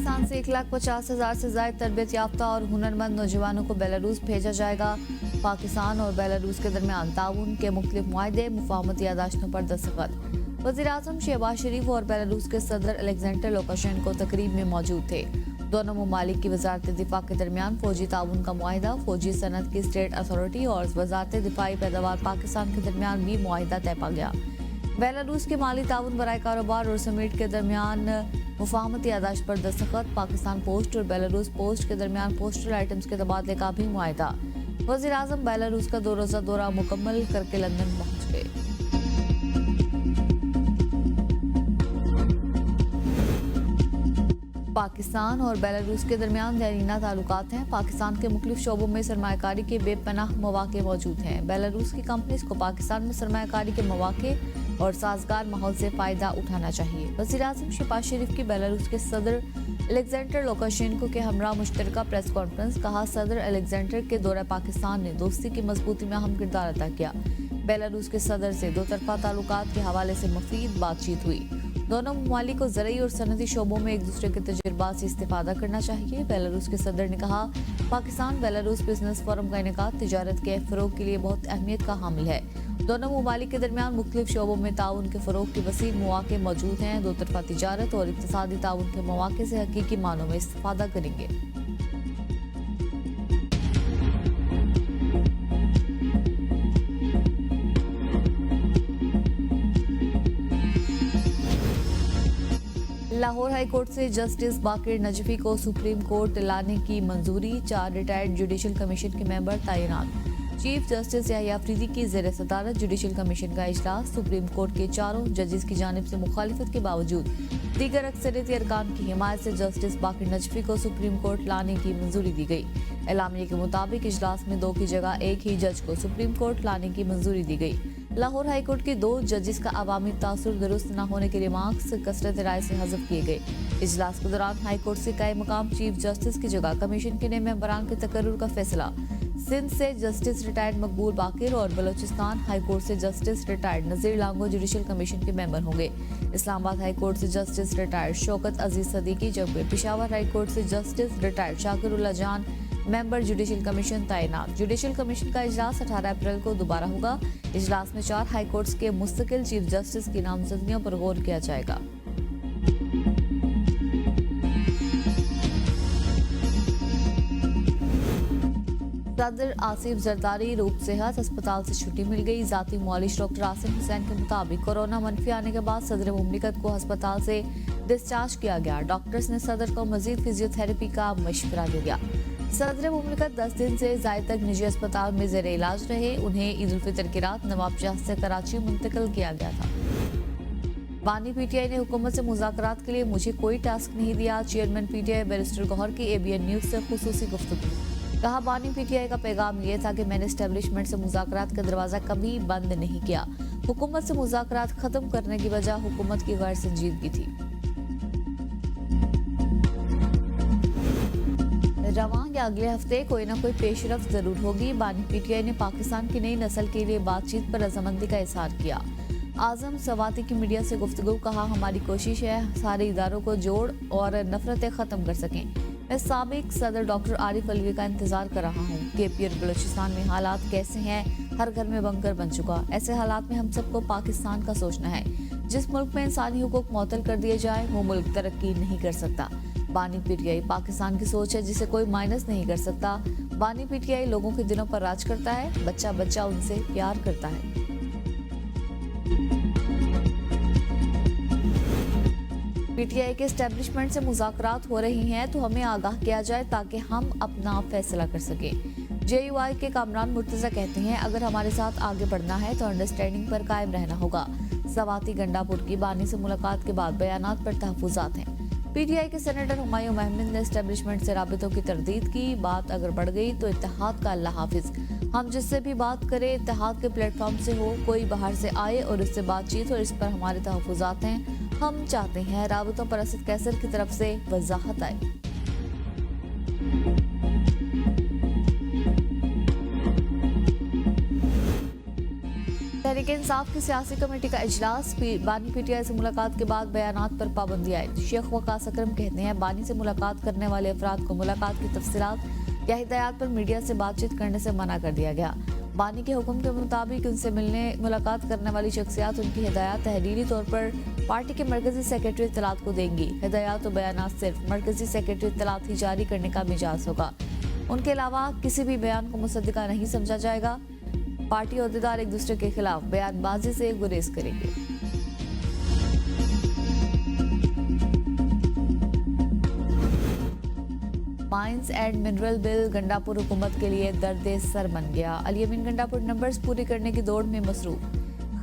पाकिस्तान से 1,50,000 से ज्यादा तरबियत याफ्ता और हुनरमंद नौजवानों को बेलारूस भेजा जाएगा। पाकिस्तान और बेलारूस के दरमियान ताउन के मुख्तलिफ मुआहदे मुफाहमती यादाश्तों पर दस्तखत। वज़ीर-ए-आज़म शहबाज शरीफ और बेलारूस के सदर अलेक्जेंडर लुकाशेंको तकरीब में मौजूद थे। दोनों ममालिक की वजारत दिफा के दरमियान फौजी ताउन का मुआहिदा, फौजी सनत की स्टेट अथॉरिटी और वजारत दिफाई पैदावार पाकिस्तान के दरमियान भी मुआहिदा तय पा गया। बेलारूस के माली ताउन बराए कारोबार और समिट के दरमियान मुफाहमती यादाश्त पर दस्तखत। पाकिस्तान पोस्ट और बेलारूस पोस्ट के दरमियान पोस्टल आइटम्स के तबादले का भी मुआहिदा। वज़ीर-ए-आज़म बेलारूस का 2 रोज़ा दौरा मुकम्मल करके लंदन पहुंच गए। पाकिस्तान और बेलारूस के दरमियान देरीना ताल्लुकात हैं। पाकिस्तान के मुख्तलिफ शोबों में सरमायाकारी के बेपनाह मौके मौजूद हैं। बेलारूस की कंपनीज को पाकिस्तान में सरमायाकारी के मौके और साजगार माहौल से फ़ायदा उठाना चाहिए। वज़ीर-ए-आज़म शहबाज शरीफ की बेलारूस के सदर अलेक्जेंडर लुकाशेंको के हमरा मुश्तरका प्रेस कॉन्फ्रेंस। कहा, सदर अलेक्जेंडर के दौरे पाकिस्तान ने दोस्ती की मजबूती में अहम किरदार अदा किया। बेलारूस के सदर से दो तरफा ताल्लुकात के हवाले से मुफीद बातचीत हुई। दोनों ममालिक को ज़रई और सनती शोबों में एक दूसरे के तजुर्बात से इस्तेफादा करना चाहिए। बेलारूस के सदर ने कहा, पाकिस्तान बेलारूस बिजनेस फोरम का इनेकाद तिजारत के फ़रोग के लिए बहुत अहमियत का हामिल है। दोनों ममालिक के दरमियान मुख्तलिफ शोबों में ताउन के फ़रोग के वसीह मौके मौजूद हैं। दो तरफा तिजारत और इक़्तिसादी ताउन के मौके से हकीकी मानों में इस्तेफादा करेंगे। लाहौर हाई कोर्ट से जस्टिस बाकिर नजफी को सुप्रीम कोर्ट लाने की मंजूरी। 4 रिटायर्ड जुडिशल कमीशन के मेंबर तैनात। चीफ जस्टिस याह्या अफरीदी की ज़ेर सदारत जुडिशल कमीशन का इजलास। सुप्रीम कोर्ट के चारों जजेस की जानिब से मुखालिफत के बावजूद दीगर अक्सरियती अरकान की हिमायत से जस्टिस बाकिर नजफी को सुप्रीम कोर्ट लाने की मंजूरी दी गई। एलामिया के मुताबिक इजलास में 2 की जगह 1 ही जज को सुप्रीम कोर्ट लाने की मंजूरी दी गई। लाहौर हाई कोर्ट के 2 जजेस का अवामी तासुर दुरुस्त न होने के रिमार्क्स कसरत राय से हज़फ किए गए। इजलास के दौरान हाई कोर्ट से कायम मकाम चीफ जस्टिस की जगह कमीशन के नए मेंबरान के तकर्रुर का फैसला। सिंध से जस्टिस रिटायर्ड मकबूल बाकिर और बलोचिस्तान हाई कोर्ट से जस्टिस रिटायर्ड नजीर लांगो जुडिशल कमीशन के मेंबर होंगे। इस्लामाबाद हाई कोर्ट से जस्टिस रिटायर्ड शौकत अजीज सदीकी, जबकि पेशावर हाई कोर्ट से जस्टिस रिटायर्ड शाकिरुल्लाह जान मेंबर जुडिशल कमीशन तैनात। जुडिशल कमीशन का इजलास 18 अप्रैल को दोबारा होगा। इजलास में 4 हाई कोर्ट्स के मुस्तकिल चीफ जस्टिस की नामजदगियों पर गौर किया जाएगा। सदर आसिफ जरदारी रूप सेहत अस्पताल से छुट्टी मिल गई। जाती मुआलिज डॉक्टर आसिम हुसैन के मुताबिक कोरोना मनफी आने के बाद सदर मुमलिकत को अस्पताल से डिस्चार्ज किया गया। डॉक्टर्स ने सदर को मजीद फिजियोथेरेपी का मशवरा दे दिया। सदर मुमलिकत 10 दिन से ज़ायद तक निजी अस्पताल में ज़ेर इलाज रहे। उन्हें ईद उल फितर की रात नवाबशाह से कराची मुंतकिल किया गया था। बानी पीटीआई ने हुकूमत से मुज़ाकरात के लिए मुझे कोई टास्क नहीं दिया। चेयरमैन पीटीआई बैरिस्टर गौहर की ABN न्यूज़ से खुसूसी गुफ्तगू। कहा, बानी पीटीआई का पैगाम ये था कि मैंने एस्टेब्लिशमेंट से मुज़ाकरात का दरवाज़ा कभी बंद नहीं किया। हुकूमत से मुज़ाकरात ख़त्म करने की वजह हुकूमत की गैर संजीदगी थी। रवां या अगले हफ्ते कोई ना कोई पेशरफ्त जरूर होगी। बानी पीटीआई ने पाकिस्तान की नई नस्ल के लिए बातचीत पर रजामंदी का इजहार किया। आजम सवाती की मीडिया से गुफ्तगू। कहा, हमारी कोशिश है सारे इदारों को जोड़ और नफरतें ख़त्म कर सकें। मैं साबिक सदर डॉक्टर आरिफ अलवी का इंतजार कर रहा हूँ। KP और बलूचिस्तान में हालात कैसे हैं? हर घर में बंकर बन चुका। ऐसे हालात में हम सबको पाकिस्तान का सोचना है। जिस मुल्क में इंसानी हुकूक मुअत्तल कर दिए जाए वो मुल्क तरक्की नहीं कर सकता। बानी पीटीआई पाकिस्तान की सोच है जिसे कोई माइनस नहीं कर सकता। बानी पीटीआई लोगों के दिलों पर राज करता है। बच्चा बच्चा उनसे प्यार करता है। पीटीआई के एस्टेब्लिशमेंट से मुज़ाकरात हो रही हैं तो हमें आगाह किया जाए ताकि हम अपना फैसला कर सकें। JUI के कामरान मुर्तज़ा कहते हैं, अगर हमारे साथ आगे बढ़ना है तो अंडरस्टैंडिंग पर कायम रहना होगा। सवाती गंडापुर की बानी से मुलाकात के बाद बयानात पर तहफ़्फ़ुज़ात हैं। पीटीआई के सेनेटर हुमायूं अहमद ने एस्टेब्लिशमेंट से राबितों की तरदीद की। बात अगर बढ़ गई तो इत्तेहाद का अल्लाह हाफिज। हम जिससे भी बात करें इत्तेहाद के प्लेटफॉर्म से हो, कोई बाहर से आए और इससे बातचीत हो, इस पर हमारे तहफ़्फ़ुज़ात हैं। हम चाहते हैं राबितों पर असद कैसर की तरफ से वजाहत आए। तहरीक इंसाफ की सियासी कमेटी का इजलास, बानी पीटीआई से मुलाकात के बाद बयानात पर पाबंदी आयद। शेख वकास अकरम कहते हैं बानी से मुलाकात करने वाले अफराद को मुलाकात की तफसीलात या हिदायत पर मीडिया से बातचीत करने से मना कर दिया गया। बानी के हुक्म के मुताबिक उनसे मिलने मुलाकात करने वाली शख्सियात उनकी हिदायत तहरीरी तौर पर पार्टी के मरकजी सेक्रेटरी इत्तलात को देंगी। हिदायत और बयानात सिर्फ मरकजी सेक्रेटरी इत्तलात ही जारी करने का मिजाज होगा। उनके अलावा किसी भी बयान को मुसद्दिका नहीं समझा जाएगा। पार्टी अहदेदार एक दूसरे के खिलाफ बयानबाजी से गुरेज करेंगे। Mines and mineral bill Gandapur हुकूमत के लिए दर्द सर बन गया। अली अमीन गंडापुर नंबर्स पूरी करने की दौड़ में मसरूफ।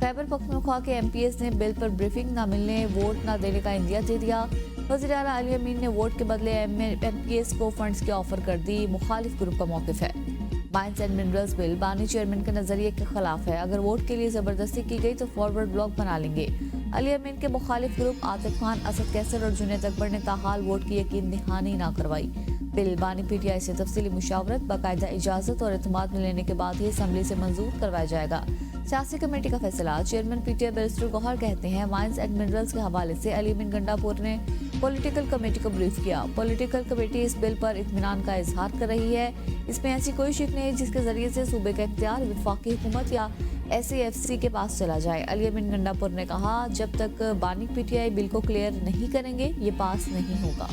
खैबर पख्तूनख्वा के एमपीएस ने बिल पर ब्रीफिंग न मिलने, वोट न देने का इंदिया दे दिया। वज़ीर आला अली अमीन ने वोट के बदले एमपीएस को फंड्स की ऑफर कर दी। मुखालिफ ग्रुप का मौकिफ है। माइंस एंड मिनरल्स बिल बानी चेयरमैन के नजरिए के खिलाफ है। अगर वोट के लिए जबरदस्ती की गई तो फॉरवर्ड ब्लॉक बना लेंगे। अली अमीन के मुखालिफ ग्रुप आतिफ खान, असद कैसर और जुनेद अकबर ने ताहाल वोट की यकीन दहानी न करवाई। बिल बानी पीटीआई से तफसीली मुशावरत, बाकायदा इजाजत और इत्मीनान में लेने के बाद ही असम्बली से मंजूर करवाया जाएगा। सियासी कमेटी का फैसला। चेयरमैन पीटीआई बैरिस्टर गौहर कहते हैं माइंस एंड मिनरल्स के हवाले से अली अमीन गंडापुर ने पॉलिटिकल कमेटी को ब्रीफ किया। पॉलिटिकल कमेटी इस बिल पर इत्मीनान का इजहार कर रही है। इसमें ऐसी कोई शिक नहीं जिसके जरिए से सूबे का इख्तियार वफाकी हुकूमत या SAFC के पास चला जाए। अली अमीन गंडापुर ने कहा जब तक बानी पीटीआई बिल को क्लियर नहीं करेंगे ये पास नहीं होगा।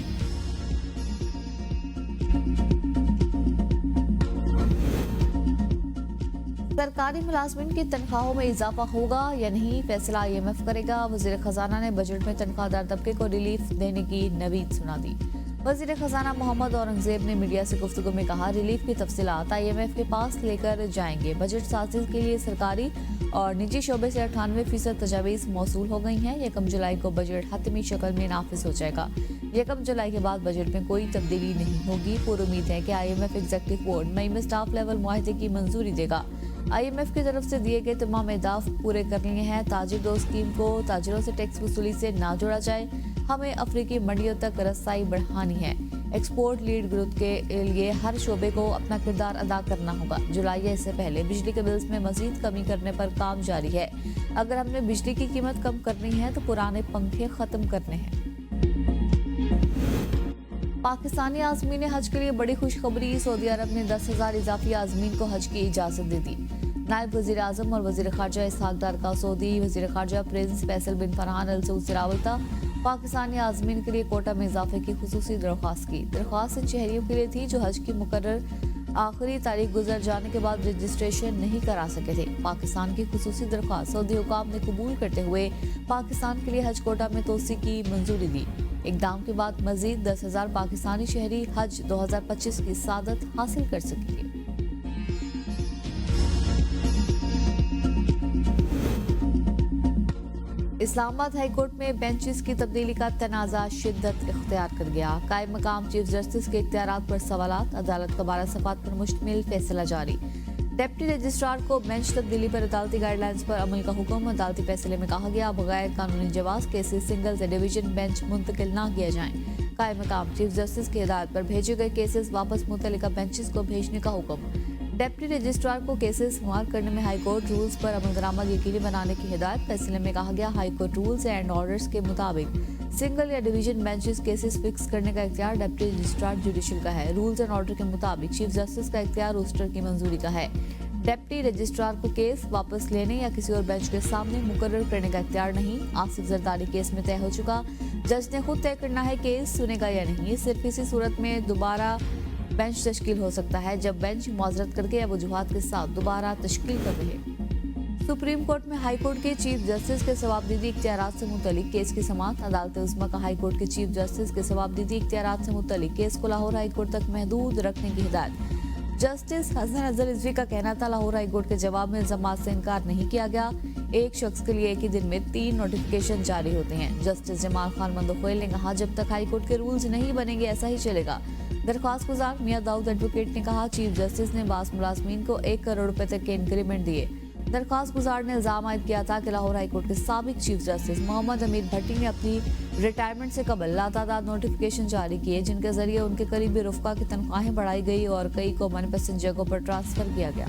सरकारी मुलाजमिन की तनख्वाहों में इजाफा होगा या नहीं, फैसला IMF करेगा। वजीर खजाना ने बजट में तनख्वाहदार तबके को रिलीफ देने की नवीद सुना दी। वजीर खजाना मोहम्मद औरंगजेब ने मीडिया से गुफ्तगू में कहा रिलीफ की तफसीलात IMF के पास लेकर जाएंगे। बजट साजिश के लिए सरकारी और निजी शोबे से 98% तजावीज़ मौसूल हो गई हैं। 1 जुलाई को बजट हतमी शक्ल में नाफिज हो जाएगा। 1 जुलाई के बाद बजट में कोई तब्दीली नहीं होगी। पूरी उम्मीद है कि IMF एग्जीक्यूटिव बोर्ड मई में स्टाफ लेवल मुआहदे की मंजूरी देगा। IMF की तरफ से दिए गए तमाम अहदाफ पूरे कर लिए हैं। ताजिर दो स्कीम को ताजिरों से टैक्स वसूली से ना जोड़ा जाए। हमें अफ्रीकी मंडियों तक रसाई बढ़ानी है। एक्सपोर्ट लीड ग्रोथ के लिए हर शोबे को अपना किरदार अदा करना होगा। जुलाई या इससे पहले बिजली के बिल्स में मजीद कमी करने पर काम जारी है। अगर हमने बिजली की कीमत कम करनी है तो पुराने पंखे खत्म करने हैं। पाकिस्तानी आज़मीन हज के लिए बड़ी खुशखबरी। सऊदी अरब ने 10,000 इजाफी आज़मीन को हज की इजाज़त दे दी। नायब वज़ीर आज़म और वज़ीर ख़ारजा इसहाक डार का सऊदी वज़ीर ख़ारजा प्रिंस फैसल बिन फरहान अल सऊद से राबता पाकिस्तानी आज़मीन के लिए कोटा में इजाफे की खुसूसी दरख्वास्त की। दरख्वास्त इन शहरियों के लिए थी जो हज की मुकर्रर आखिरी तारीख गुजर जाने के बाद रजिस्ट्रेशन नहीं करा सके थे। पाकिस्तान की खुसूसी दरख्वास्त सऊदी हुकाम ने कबूल करते हुए पाकिस्तान के लिए हज कोटा में तोसी की मंजूरी दी। इकदाम के बाद मजीद 10,000 पाकिस्तानी शहरी हज 2025 की सादत हासिल कर सकेंगे। इस्लामाबाद हाई कोर्ट में बेंचेस की तब्दीली का तनाज़ा शिद्दत इख्तियार कर गया। कायम मकाम चीफ जस्टिस के इख्तियारात पर सवालात, अदालत का 12 सफ़ात पर मुश्तमिल फैसला जारी। डिप्टी रजिस्ट्रार को बेंच तब्दीली पर अदालती गाइडलाइंस पर अमल का हुक्म। अदालती फैसले में कहा गया बगैर कानूनी जवाब केसेस सिंगल से डिवीजन बेंच मुंतकिल न किया जाएं। कायम मकाम चीफ जस्टिस की हिदायत पर भेजे गए केसेस वापस मुतल्लिका बेंचेस को भेजने का हुक्म। डिप्टी रजिस्ट्रार को केसेस शुमार करने में हाई कोर्ट रूल्स पर अमल दरामद यकीनी बनाने की हिदायत। फैसले में कहा गया high court rules and orders के मुताबिक सिंगल या डिवीजन बेंचेस केसेस फिक्स करने का इख्तियार डिप्टी रजिस्ट्रार जुडिशल का है। रूल्स एंड ऑर्डर के मुताबिक चीफ जस्टिस का इख्तियार रोस्टर की मंजूरी का है। डिप्टी रजिस्ट्रार को केस वापस लेने या किसी और बेंच के सामने मुकर्रर करने का इख्तियार नहीं। आसिफ जरदारी केस में तय हो चुका, जज ने खुद तय करना है केस सुनेगा या नहीं। सिर्फ इसी सूरत में दोबारा बेंच तश्कील हो सकता है जब बेंच मुआजरत करके या वजूहात के साथ दोबारा तश्कील कर रहे। सुप्रीम कोर्ट में हाई कोर्ट के चीफ जस्टिस के जवाबदीदी इख्तियारात से मुतल्लिक केस की समाअत। अदालत उस्मा का हाई कोर्ट के चीफ जस्टिस के जवाबदीदी इख्तियारात से मुतल्लिक केस को लाहौर हाई कोर्ट तक महदूद रखने की हिदायत। जस्टिस हसन अजहर रिजवी का कहना था लाहौर हाई कोर्ट के जवाब में इल्जामात से इनकार नहीं किया गया। एक शख्स के लिए एक ही दिन में 3 नोटिफिकेशन जारी होते हैं। जस्टिस जमाल खान मंदोखोयल ने कहा जब तक हाई कोर्ट के रूल्स नहीं बनेंगे ऐसा ही चलेगा। दरख्वास्त गुजार मियां दाऊद एडवोकेट ने कहा चीफ जस्टिस ने बास मुलाजमीन को 1 करोड़ रुपए तक के इंक्रीमेंट दिए। दरख्वास्त गुजार ने इल्जाम आयद किया था कि लाहौर हाई कोर्ट के साबिक चीफ जस्टिस मोहम्मद अमीर भट्टी ने अपनी रिटायरमेंट से कबल लातादाद नोटिफिकेशन जारी किए जिनके जरिए उनके करीबी रुफका की तनख्वाहें बढ़ाई गई और कई को मनपसंद जगहों पर ट्रांसफर किया गया।